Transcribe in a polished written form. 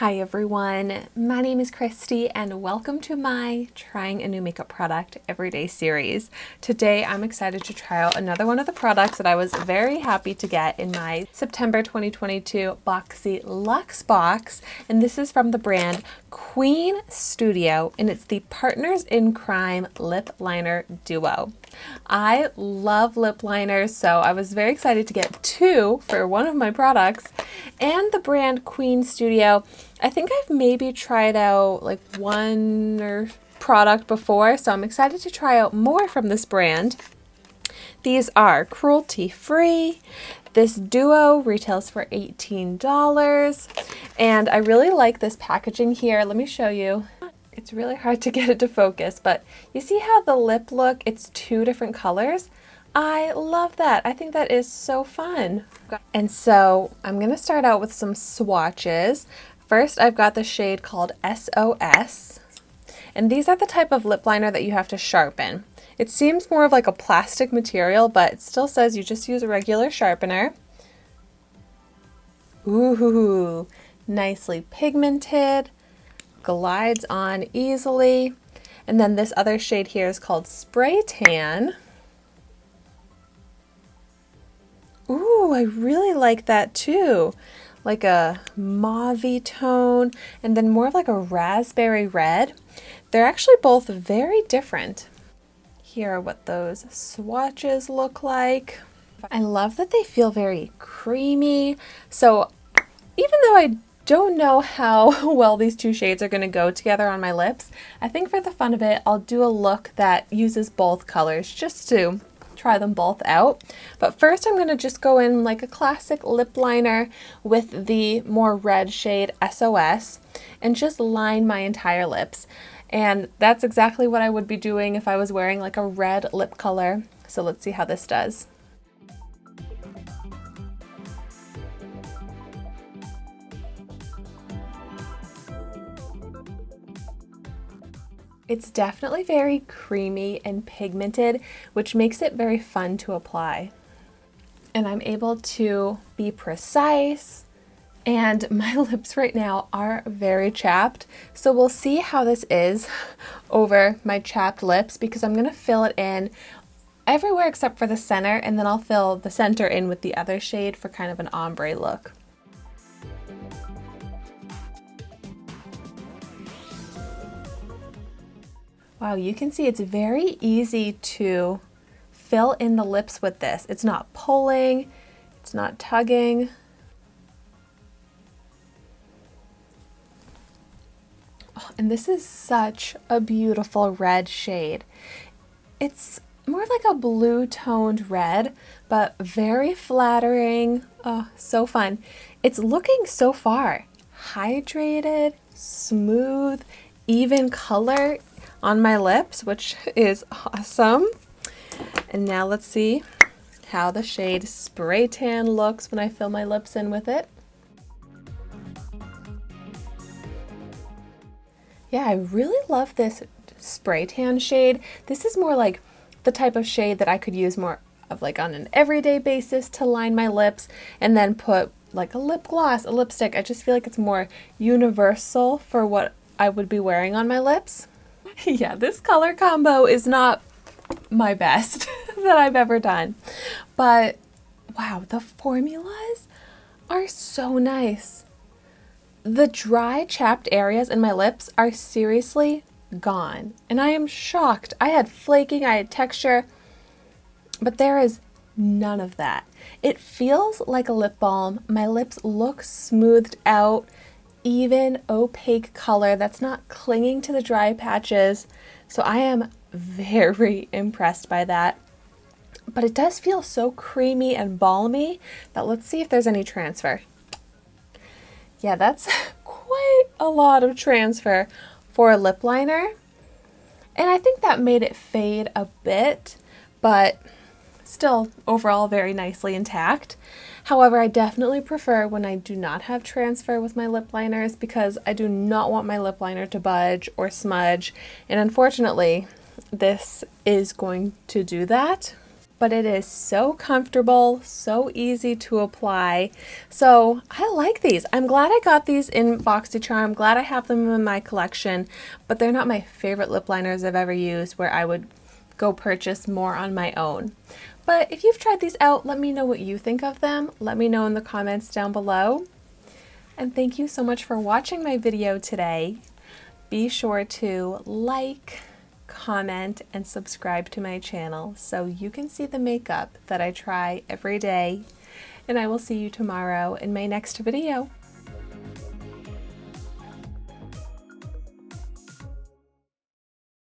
Hi everyone, my name is Christy and welcome to my Trying a New Makeup Product Everyday series. Today I'm excited to try out another one of the products that I was very happy to get in my September 2022 Boxy Luxe box, and this is from the brand Qveen Studio and it's the Partners in Crime Lip Liner Duo. I love lip liners, so I was very excited to get two for one of my products. And the brand Qveen Studio, I think I've maybe tried out like one product before, so I'm excited to try out more from this brand. These are cruelty-free. This duo retails for $18, and I really like this packaging here. Let me show you. It's really hard to get it to focus, but you see how the lip look, it's two different colors? I love that. I think that is so fun. And so I'm going to start out with some swatches. First, I've got the shade called SOS. And these are the type of lip liner that you have to sharpen. It seems more of like a plastic material, but it still says you just use a regular sharpener. Ooh, nicely pigmented. Glides on easily. And then this other shade here is called Spray Tan. Ooh, I really like that too. Like a mauve-y tone, and then more of like a raspberry red. They're actually both very different. Here are what those swatches look like. I love that they feel very creamy. So even though I don't know how well these two shades are going to go together on my lips, I think for the fun of it, I'll do a look that uses both colors just to try them both out. But first I'm going to just go in like a classic lip liner with the more red shade SOS and just line my entire lips. And that's exactly what I would be doing if I was wearing like a red lip color. So let's see how this does. It's definitely very creamy and pigmented, which makes it very fun to apply. And I'm able to be precise, and my lips right now are very chapped. So we'll see how this is over my chapped lips, because I'm going to fill it in everywhere except for the center, and then I'll fill the center in with the other shade for kind of an ombre look. Wow, you can see it's very easy to fill in the lips with this. It's not pulling, it's not tugging. Oh, and this is such a beautiful red shade. It's more like a blue toned red, but very flattering. Oh, so fun. It's looking so far hydrated, smooth, even color on my lips, which is awesome. And now let's see how the shade Spray Tan looks when I fill my lips in with it. Yeah, I really love this Spray Tan shade. This is more like the type of shade that I could use more of like on an everyday basis to line my lips, and then put like a lip gloss, a lipstick. I just feel like it's more universal for what I would be wearing on my lips. Yeah, this color combo is not my best that I've ever done, but wow, the formulas are so nice. The dry, chapped areas in my lips are seriously gone, and I am shocked. I had flaking, I had texture, but there is none of that. It feels like a lip balm. My lips look smoothed out, even opaque color that's not clinging to the dry patches. So I am very impressed by that. But it does feel so creamy and balmy that let's see if there's any transfer. Yeah, that's quite a lot of transfer for a lip liner. And I think that made it fade a bit, but still overall very nicely intact. However, I definitely prefer when I do not have transfer with my lip liners, because I do not want my lip liner to budge or smudge. And unfortunately, this is going to do that. but it is so comfortable, so easy to apply. So I like these. I'm glad I got these in Boxycharm. I'm glad I have them in my collection, but they're not my favorite lip liners I've ever used where I would go purchase more on my own. But if you've tried these out, let me know what you think of them. Let me know in the comments down below. And thank you so much for watching my video today. Be sure to like, comment, and subscribe to my channel so you can see the makeup that I try every day. And I will see you tomorrow in my next video.